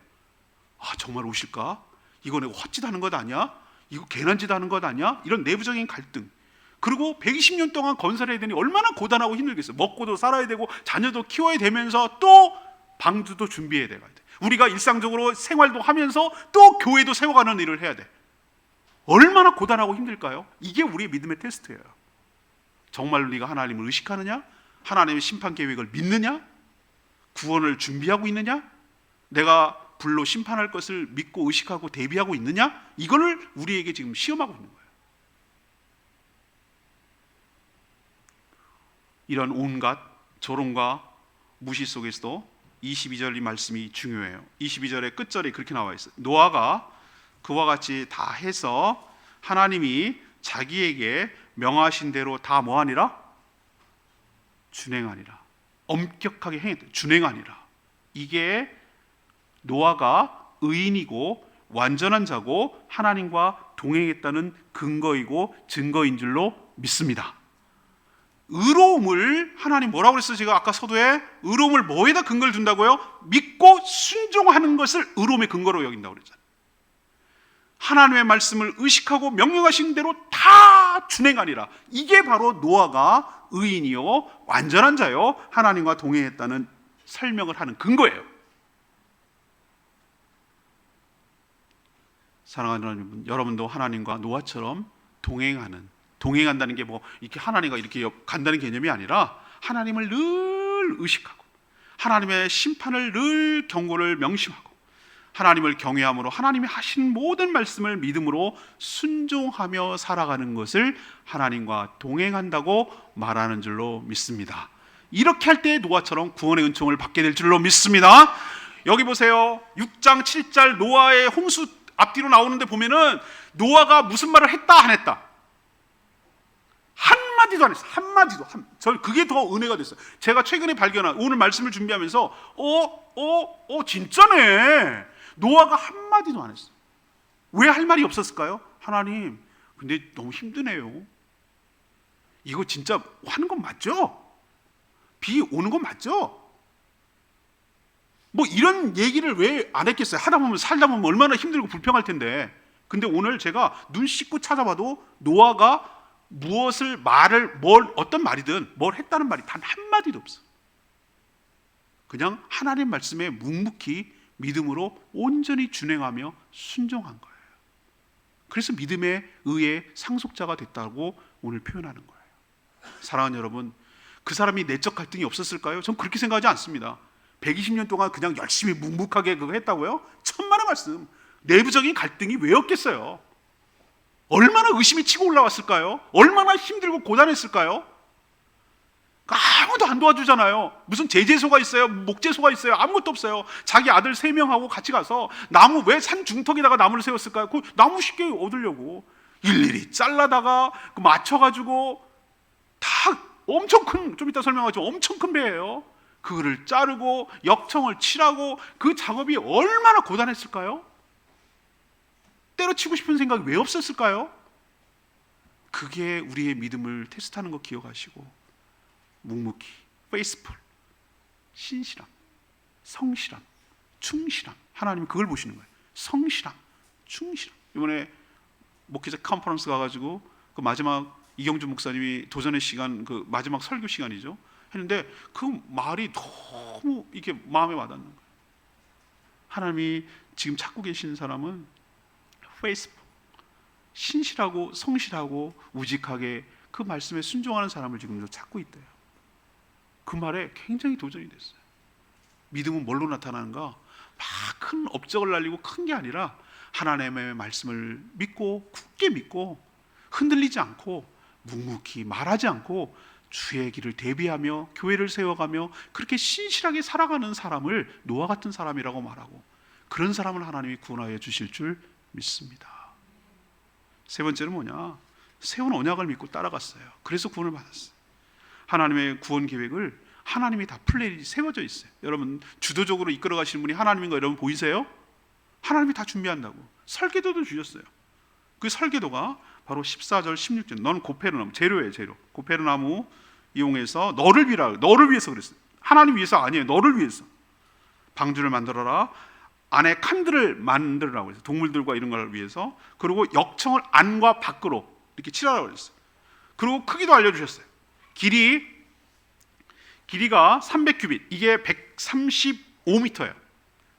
아, 정말 오실까? 이거 내가 헛짓 하는 것 아니야? 이거 괜한 짓 하는 것 아니야? 이런 내부적인 갈등. 그리고 120년 동안 건설해야 되니 얼마나 고단하고 힘들겠어요. 먹고도 살아야 되고 자녀도 키워야 되면서 또 방주도 준비해야 돼. 우리가 일상적으로 생활도 하면서 또 교회도 세워가는 일을 해야 돼. 얼마나 고단하고 힘들까요? 이게 우리의 믿음의 테스트예요. 정말 네가 하나님을 의식하느냐? 하나님의 심판 계획을 믿느냐? 구원을 준비하고 있느냐? 내가 불로 심판할 것을 믿고 의식하고 대비하고 있느냐? 이거를 우리에게 지금 시험하고 있는 거예요. 이런 온갖 조롱과 무시 속에서도 22절 이 말씀이 중요해요. 22절의 끝절이 그렇게 나와 있어요. 노아가 그와 같이 다 해서 하나님이 자기에게 명하신 대로 다 뭐하니라? 준행하니라. 엄격하게 행했다. 준행하니라. 이게 노아가 의인이고 완전한 자고 하나님과 동행했다는 근거이고 증거인 줄로 믿습니다. 의로움을 하나님 뭐라고 그랬어요? 제가 아까 서두에 의로움을 뭐에다 근거를 둔다고요? 믿고 순종하는 것을 의로움의 근거로 여긴다고 그랬잖아요. 하나님의 말씀을 의식하고 명령하신 대로 다 준행하리라. 이게 바로 노아가 의인이요 완전한 자요 하나님과 동행했다는 설명을 하는 근거예요. 사랑하는 여러분, 여러분도 하나님과 노아처럼 동행한다는 게 뭐 이렇게 하나님과 이렇게 간다는 개념이 아니라 하나님을 늘 의식하고 하나님의 심판을 늘 경고를 명심하고 하나님을 경외함으로 하나님이 하신 모든 말씀을 믿음으로 순종하며 살아가는 것을 하나님과 동행한다고 말하는 줄로 믿습니다. 이렇게 할 때 노아처럼 구원의 은총을 받게 될 줄로 믿습니다. 여기 보세요. 6장 7절 노아의 홍수 앞뒤로 나오는데 보면은 노아가 무슨 말을 했다 안 했다? 한마디도 안 했어요. 한마디도. 저 그게 더 은혜가 됐어요. 제가 최근에 발견한 오늘 말씀을 준비하면서 진짜네. 노아가 한마디도 안 했어요. 왜 할 말이 없었을까요? 하나님, 근데 너무 힘드네요. 이거 진짜 하는 건 맞죠? 비 오는 건 맞죠? 뭐 이런 얘기를 왜 안 했겠어요? 하다 보면 살다 보면 얼마나 힘들고 불평할 텐데. 근데 오늘 제가 눈 씻고 찾아봐도 노아가 무엇을 어떤 말이든 뭘 했다는 말이 단 한마디도 없어. 그냥 하나님 말씀에 묵묵히 믿음으로 온전히 준행하며 순종한 거예요. 그래서 믿음의 의의 상속자가 됐다고 오늘 표현하는 거예요. 사랑하는 여러분, 그 사람이 내적 갈등이 없었을까요? 전 그렇게 생각하지 않습니다. 120년 동안 그냥 열심히 묵묵하게 그거 했다고요? 천만의 말씀. 내부적인 갈등이 왜 없겠어요? 얼마나 의심이 치고 올라왔을까요? 얼마나 힘들고 고단했을까요? 아무도 안 도와주잖아요. 무슨 제재소가 있어요? 목재소가 있어요? 아무것도 없어요. 자기 아들 3명하고 같이 가서 나무, 왜 산 중턱에다가 나무를 세웠을까요? 그 나무 쉽게 얻으려고 일일이 잘라다가 맞춰가지고 다 엄청 큰, 좀 이따 설명하죠. 엄청 큰 배예요. 그거를 자르고 역청을 칠하고 그 작업이 얼마나 고단했을까요? 때려치고 싶은 생각이 왜 없었을까요? 그게 우리의 믿음을 테스트하는 거 기억하시고 묵묵히, faithful, 신실함, 성실함, 충실함. 하나님은 그걸 보시는 거예요. 성실함, 충실함. 이번에 목회자 컨퍼런스 가가지고 그 마지막 이경주 목사님이 도전의 시간, 그 마지막 설교 시간이죠. 했는데 그 말이 너무 이게 마음에 와닿는 거예요. 하나님이 지금 찾고 계신 사람은 faithful, 신실하고 성실하고 우직하게 그 말씀에 순종하는 사람을 지금 찾고 있대요. 그 말에 굉장히 도전이 됐어요. 믿음은 뭘로 나타나는가? 막 큰 업적을 날리고 큰 게 아니라 하나님의 말씀을 믿고 굳게 믿고 흔들리지 않고 묵묵히 말하지 않고 주의 길을 대비하며 교회를 세워가며 그렇게 신실하게 살아가는 사람을 노아 같은 사람이라고 말하고 그런 사람을 하나님이 구원하여 주실 줄 믿습니다. 세 번째는 뭐냐? 세운 언약을 믿고 따라갔어요. 그래서 구원을 받았어요. 하나님의 구원 계획을 하나님이 다 플랜이 세워져 있어요. 여러분 주도적으로 이끌어 가시는 분이 하나님인 거 여러분 보이세요? 하나님이 다 준비한다고 설계도도 주셨어요. 그 설계도가 바로 14절 16절 넌 고페르나무, 재료예요. 재료 고페르나무 이용해서 너를 위해서 그랬어요. 하나님 위해서 아니에요. 너를 위해서 방주를 만들어라. 안에 칸들을 만들으라고 해서 동물들과 이런 걸 위해서. 그리고 역청을 안과 밖으로 이렇게 칠하라고 그랬어요. 그리고 크기도 알려주셨어요. 길이가 300규빗, 이게 135m예요.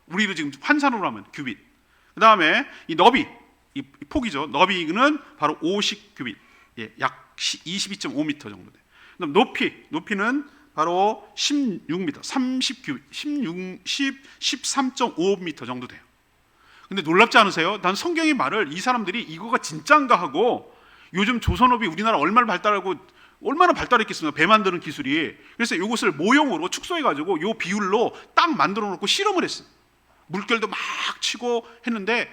우리로 지금 환산으로 하면 규빗. 그 다음에 이 너비, 이 폭이죠. 너비는 바로 50규빗, 약 22.5m 정도 돼요. 그다음 높이는 바로 16m, 30규빗, 13.5m 정도 돼요. 근데 놀랍지 않으세요? 난 성경의 말을 이 사람들이 이거가 진짜인가 하고 요즘 조선업이 우리나라 얼마나 발달했겠습니까? 배 만드는 기술이. 그래서 이것을 모형으로 축소해가지고 이 비율로 딱 만들어 놓고 실험을 했어요. 물결도 막 치고 했는데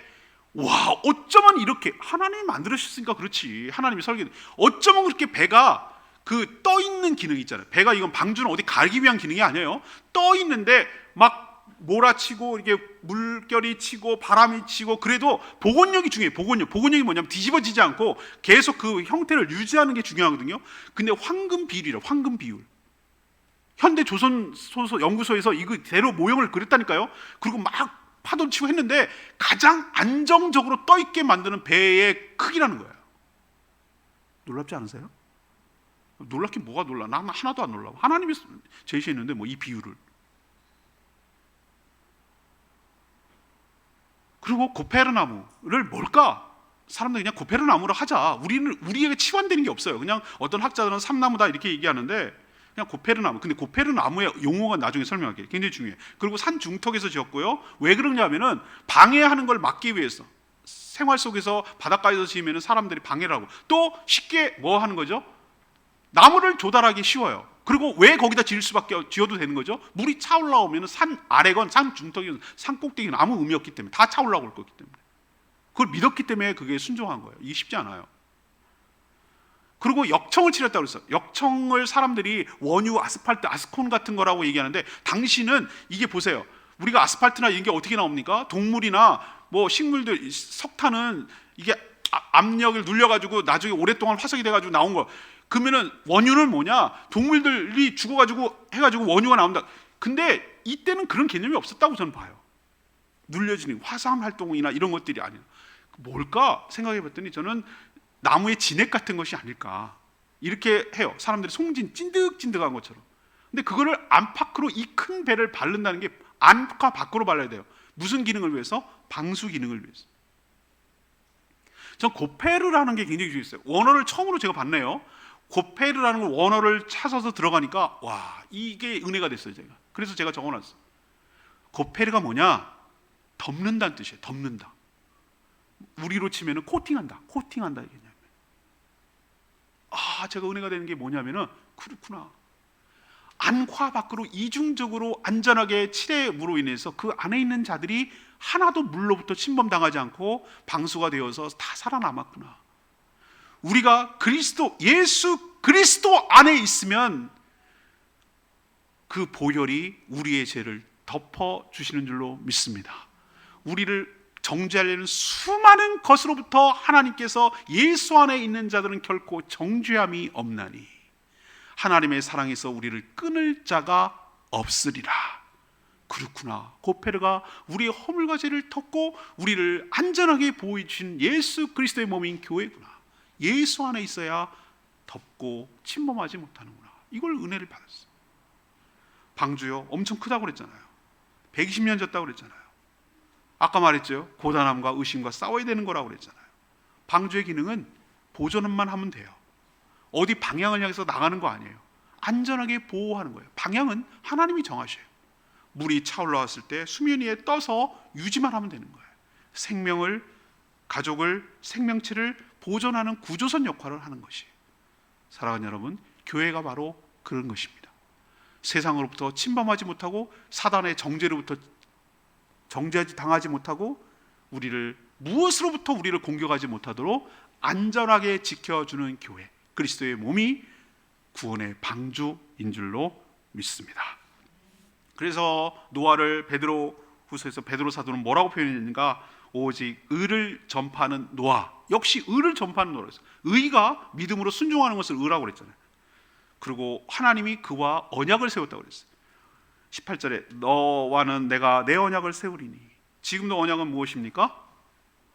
와, 어쩌면 이렇게 하나님이 만들으셨으니까 그렇지. 하나님이 설계. 어쩌면 그렇게 배가 그 떠 있는 기능이 있잖아요. 배가 이건 방주는 어디 가기 위한 기능이 아니에요. 떠 있는데 막 몰아치고 이게 물결이 치고 바람이 치고 그래도 복원력이 중요해요. 복원력이 뭐냐면 뒤집어지지 않고 계속 그 형태를 유지하는 게 중요하거든요. 근데 황금 비율이라 황금 비율. 현대 조선 연구소에서 이거 대로 모형을 그렸다니까요. 그리고 막 파도 치고 했는데 가장 안정적으로 떠 있게 만드는 배의 크기라는 거예요. 놀랍지 않으세요? 놀랍긴 뭐가 놀라? 난 하나도 안 놀라. 하나님이 제시했는데 뭐 이 비유를. 그리고 고페르나무를 뭘까? 사람들이 그냥 고페르나무로 하자. 우리에게 치환되는 게 없어요. 그냥 어떤 학자들은 삼나무다 이렇게 얘기하는데 그냥 고페르나무. 근데 고페르나무의 용어가 나중에 설명할게요. 굉장히 중요해요. 그리고 산 중턱에서 지었고요. 왜 그러냐면은 방해하는 걸 막기 위해서. 생활 속에서 바닷가에서 지으면 사람들이 방해를 하고 또 쉽게 뭐 하는 거죠? 나무를 조달하기 쉬워요. 그리고 왜 거기다 지어도 되는 거죠? 물이 차올라오면 산 아래건 산 중턱이건 산 꼭대기는 아무 의미 없기 때문에 다 차올라올 거기 때문에 그걸 믿었기 때문에 그게 순종한 거예요. 이게 쉽지 않아요. 그리고 역청을 치렀다고 그랬어요. 역청을 사람들이 원유, 아스팔트, 아스콘 같은 거라고 얘기하는데 당시는 이게 보세요. 우리가 아스팔트나 이런 게 어떻게 나옵니까? 동물이나 뭐 식물들, 석탄은 이게 압력을 눌려가지고 나중에 오랫동안 화석이 돼가지고 나온 거. 그러면은 원유는 뭐냐? 동물들이 죽어가지고 해가지고 원유가 나온다. 근데 이때는 그런 개념이 없었다고 저는 봐요. 눌려지는 화산 활동이나 이런 것들이 아니라 뭘까 생각해봤더니 저는 나무의 진액 같은 것이 아닐까 이렇게 해요. 사람들이 송진 찐득찐득한 것처럼. 근데 그거를 안팎으로 이 큰 배를 바른다는 게 안과 밖으로 발라야 돼요. 무슨 기능을 위해서? 방수 기능을 위해서. 전 고페르라는 게 굉장히 중요했어요. 원어를 처음으로 제가 봤네요. 고페르라는 원어를 찾아서 들어가니까 와 이게 은혜가 됐어요. 제가 그래서 제가 적어놨어요. 고페르가 뭐냐? 덮는다는 뜻이에요. 덮는다. 우리로 치면은 코팅한다 이게. 제가 은혜가 되는 게 뭐냐면은 그렇구나. 안과 밖으로 이중적으로 안전하게 칠해무로 인해서 그 안에 있는 자들이 하나도 물로부터 침범당하지 않고 방수가 되어서 다 살아남았구나. 우리가 예수 그리스도 안에 있으면 그 보혈이 우리의 죄를 덮어주시는 줄로 믿습니다. 우리를 정죄하려는 수많은 것으로부터 하나님께서 예수 안에 있는 자들은 결코 정죄함이 없나니 하나님의 사랑에서 우리를 끊을 자가 없으리라. 그렇구나. 고페르가 우리의 허물과 죄를 덮고 우리를 안전하게 보호해 주신 예수 그리스도의 몸인 교회구나. 예수 안에 있어야 덮고 침범하지 못하는구나. 이걸 은혜를 받았어요. 방주요 엄청 크다고 그랬잖아요. 120년 졌다고 그랬잖아요. 아까 말했죠. 고단함과 의심과 싸워야 되는 거라고 그랬잖아요. 방주의 기능은 보존만 하면 돼요. 어디 방향을 향해서 나가는 거 아니에요. 안전하게 보호하는 거예요. 방향은 하나님이 정하셔요. 물이 차올라왔을 때 수면 위에 떠서 유지만 하면 되는 거예요. 생명을, 가족을, 생명체를 보존하는 구조선 역할을 하는 것이에요. 사랑하는 여러분, 교회가 바로 그런 것입니다. 세상으로부터 침범하지 못하고 사단의 정죄로부터 당하지 못하고 무엇으로부터 우리를 공격하지 못하도록 안전하게 지켜주는 교회, 그리스도의 몸이 구원의 방주인 줄로 믿습니다. 그래서 노아를 베드로후서에서 베드로 사도는 뭐라고 표현했는가? 오직 의를 전파하는 노아, 역시 의를 전파하는 노아였어요. 의가 믿음으로 순종하는 것을 의라고 그랬잖아요. 그리고 하나님이 그와 언약을 세웠다고 그랬어요. 18절에 너와는 내가 내 언약을 세우리니. 지금도 언약은 무엇입니까?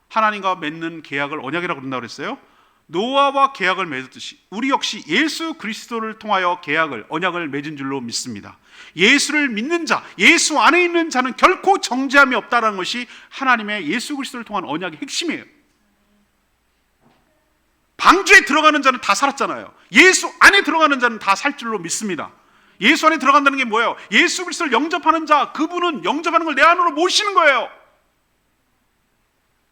하나님과 맺는 계약을 언약이라고 그런다고 그랬어요. 노아와 계약을 맺었듯이 우리 역시 예수 그리스도를 통하여 언약을 맺은 줄로 믿습니다. 예수를 믿는 자, 예수 안에 있는 자는 결코 정죄함이 없다는 것이 하나님의 예수 그리스도를 통한 언약의 핵심이에요. 방주에 들어가는 자는 다 살았잖아요. 예수 안에 들어가는 자는 다 살 줄로 믿습니다. 예수 안에 들어간다는 게 뭐예요? 예수 그리스도를 영접하는 자, 그분은 영접하는 걸 내 안으로 모시는 거예요.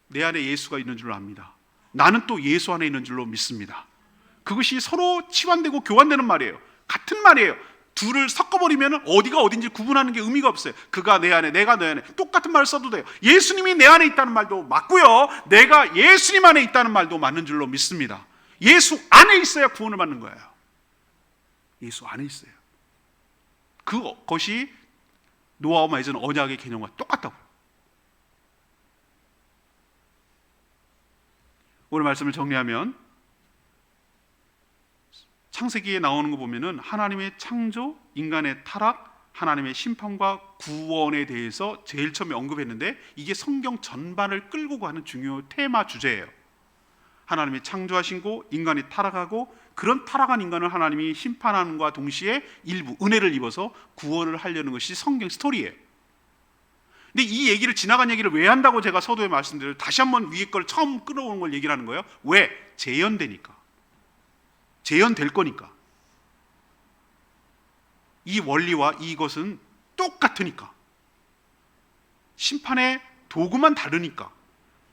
내 안에 예수가 있는 줄로 압니다. 나는 또 예수 안에 있는 줄로 믿습니다. 그것이 서로 치환되고 교환되는 말이에요. 같은 말이에요. 둘을 섞어버리면 어디가 어딘지 구분하는 게 의미가 없어요. 그가 내 안에, 내가 내 안에. 똑같은 말을 써도 돼요. 예수님이 내 안에 있다는 말도 맞고요, 내가 예수님 안에 있다는 말도 맞는 줄로 믿습니다. 예수 안에 있어야 구원을 받는 거예요. 예수 안에 있어요. 그것이 노아와 맺은 언약의 개념과 똑같다고요. 오늘 말씀을 정리하면 창세기에 나오는 거 보면은 하나님의 창조, 인간의 타락, 하나님의 심판과 구원에 대해서 제일 처음에 언급했는데 이게 성경 전반을 끌고 가는 중요 테마 주제예요. 하나님이 창조하시고 인간이 타락하고 그런 타락한 인간을 하나님이 심판함과 동시에 일부 은혜를 입어서 구원을 하려는 것이 성경 스토리예요. 근데 이 얘기를 지나간 얘기를 왜 한다고 제가 서두에 말씀드려요. 다시 한번 위에 걸 처음 끌어오는 걸 얘기를 하는 거예요. 왜? 재현되니까. 재현될 거니까. 이 원리와 이것은 똑같으니까. 심판의 도구만 다르니까.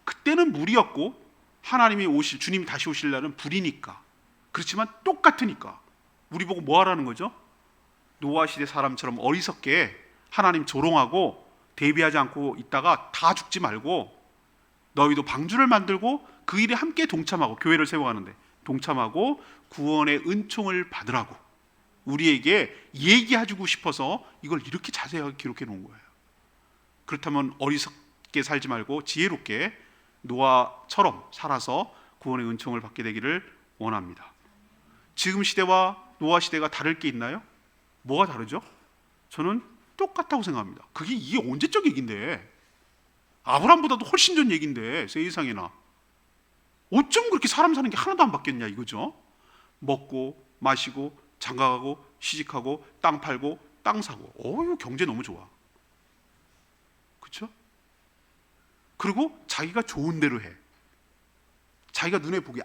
그때는 물이었고 하나님이 주님이 다시 오실 날은 불이니까. 그렇지만 똑같으니까. 우리 보고 뭐 하라는 거죠? 노아 시대 사람처럼 어리석게 하나님 조롱하고 대비하지 않고 있다가 다 죽지 말고 너희도 방주를 만들고 그 일에 함께 동참하고, 교회를 세워가는데 동참하고 구원의 은총을 받으라고 우리에게 얘기해주고 싶어서 이걸 이렇게 자세하게 기록해 놓은 거예요. 그렇다면 어리석게 살지 말고 지혜롭게 노아처럼 살아서 구원의 은총을 받게 되기를 원합니다. 지금 시대와 노아 시대가 다를 게 있나요? 뭐가 다르죠? 저는 똑같다고 생각합니다. 이게 언제적 얘기인데, 아브라함보다도 훨씬 전 얘기인데 세상에나 어쩜 그렇게 사람 사는 게 하나도 안 바뀌었냐 이거죠. 먹고 마시고 장가가고 시집하고 땅 팔고 땅 사고, 이거 경제 너무 좋아. 그렇죠? 그리고 자기가 좋은 대로 해. 자기가 눈에 보기에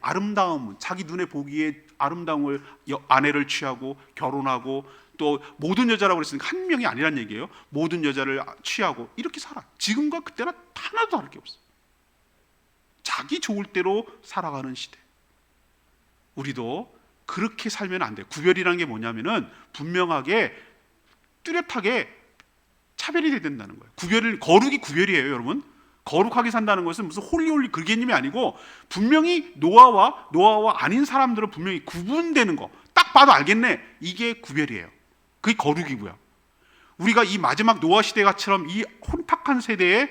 자기 눈에 보기에 아름다움을 아내를 취하고 결혼하고, 또 모든 여자라고 그랬으니까 한 명이 아니란 얘기예요. 모든 여자를 취하고 이렇게 살아. 지금과 그때는 하나도 다를 게 없어. 자기 좋을 대로 살아가는 시대. 우리도 그렇게 살면 안 돼요. 구별이라는 게 뭐냐면은 분명하게 뚜렷하게 차별이 돼야 된다는 거예요. 거룩이 구별이에요, 여러분. 거룩하게 산다는 것은 무슨 홀리홀리 그 개념이 아니고, 분명히 노아와 아닌 사람들은 분명히 구분되는 거, 딱 봐도 알겠네, 이게 구별이에요. 그게 거룩이고요. 우리가 이 마지막 노아 시대가처럼 이 혼탁한 세대에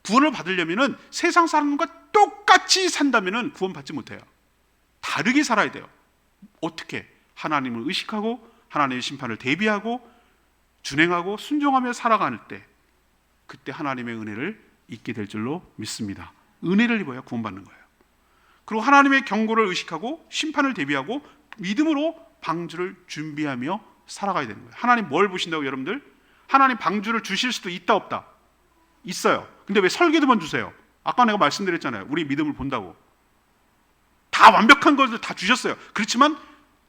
구원을 받으려면은 세상 사람과 똑같이 산다면은 구원받지 못해요. 다르게 살아야 돼요. 어떻게? 하나님을 의식하고 하나님의 심판을 대비하고 준행하고 순종하며 살아갈 때, 그때 하나님의 은혜를 잊게 될 줄로 믿습니다. 은혜를 입어야 구원받는 거예요. 그리고 하나님의 경고를 의식하고 심판을 대비하고 믿음으로 방주를 준비하며 살아가야 되는 거예요. 하나님 뭘 보신다고 여러분들? 하나님 방주를 주실 수도 있다 없다? 있어요. 근데 왜 설계도만 주세요? 아까 내가 말씀드렸잖아요. 우리 믿음을 본다고. 다 완벽한 것을 다 주셨어요. 그렇지만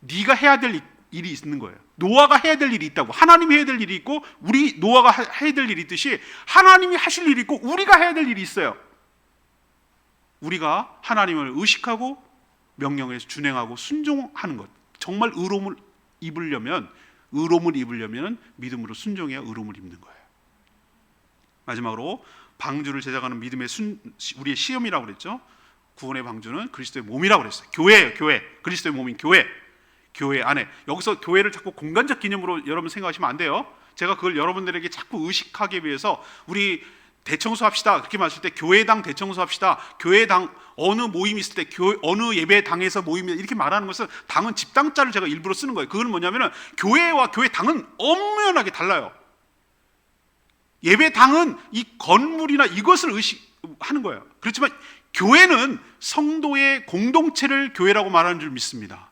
네가 해야 될 일이 있는 거예요. 노아가 해야 될 일이 있다고. 하나님이 해야 될 일이 있고 노아가 해야 될 일이 있듯이 하나님이 하실 일이 있고 우리가 해야 될 일이 있어요. 우리가 하나님을 의식하고 명령에 준행하고 순종하는 것. 정말 의로움을 입으려면 믿음으로 순종해야 의로움을 입는 거예요. 마지막으로 방주를 제작하는 믿음의 우리의 시험이라고 그랬죠. 구원의 방주는 그리스도의 몸이라고 그랬어요. 교회예요. 교회. 그리스도의 몸인 교회 안에. 여기서 교회를 자꾸 공간적 개념으로 여러분 생각하시면 안 돼요. 제가 그걸 여러분들에게 자꾸 의식하기 위해서 우리 대청소합시다 그렇게 말했을 때 교회당 대청소합시다, 교회당 어느 모임이 있을 때 어느 예배당에서 모임이 이렇게 말하는 것은 당은 집당자를 제가 일부러 쓰는 거예요. 그건 뭐냐면은 교회와 교회당은 엄연하게 달라요. 예배당은 이 건물이나 이것을 의식하는 거예요. 그렇지만 교회는 성도의 공동체를 교회라고 말하는 줄 믿습니다.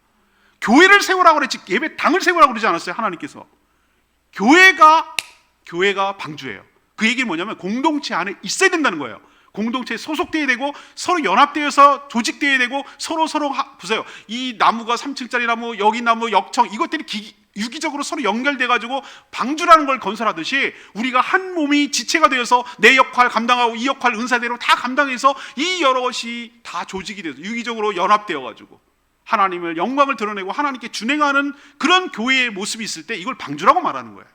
교회를 세우라고 그랬지 예배당을 세우라고 그러지 않았어요. 하나님께서. 교회가 방주예요. 그 얘기는 뭐냐면 공동체 안에 있어야 된다는 거예요. 공동체에 소속되어야 되고 서로 연합되어서 조직되어야 되고 서로 보세요. 이 나무가 3층짜리 나무, 여기 나무, 역청 이것들이 유기적으로 서로 연결돼 가지고 방주라는 걸 건설하듯이 우리가 한 몸이 지체가 되어서 내 역할 감당하고 이 역할 은사대로 다 감당해서 이 여럿이 다 조직이 돼서 유기적으로 연합되어 가지고 하나님을 영광을 드러내고 하나님께 준행하는 그런 교회의 모습이 있을 때 이걸 방주라고 말하는 거예요.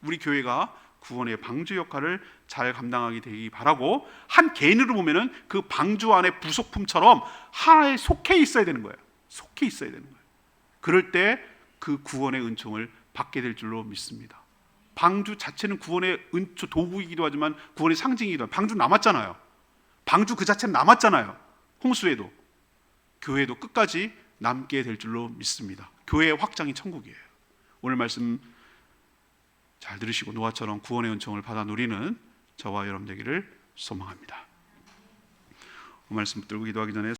우리 교회가 구원의 방주 역할을 잘 감당하게 되기 바라고, 한 개인으로 보면은 그 방주 안에 부속품처럼 하나에 속해 있어야 되는 거예요. 속해 있어야 되는 거예요. 그럴 때 그 구원의 은총을 받게 될 줄로 믿습니다. 방주 자체는 구원의 은총 도구이기도 하지만 구원의 상징이기도 하고, 방주 남았잖아요. 방주 그 자체는 남았잖아요. 홍수에도. 교회도 끝까지 남게 될 줄로 믿습니다. 교회의 확장이 천국이에요. 오늘 말씀 잘 들으시고 노아처럼 구원의 은총을 받아 누리는 저와 여러분 되기를 소망합니다. 말씀 붙들고 기도하기 전에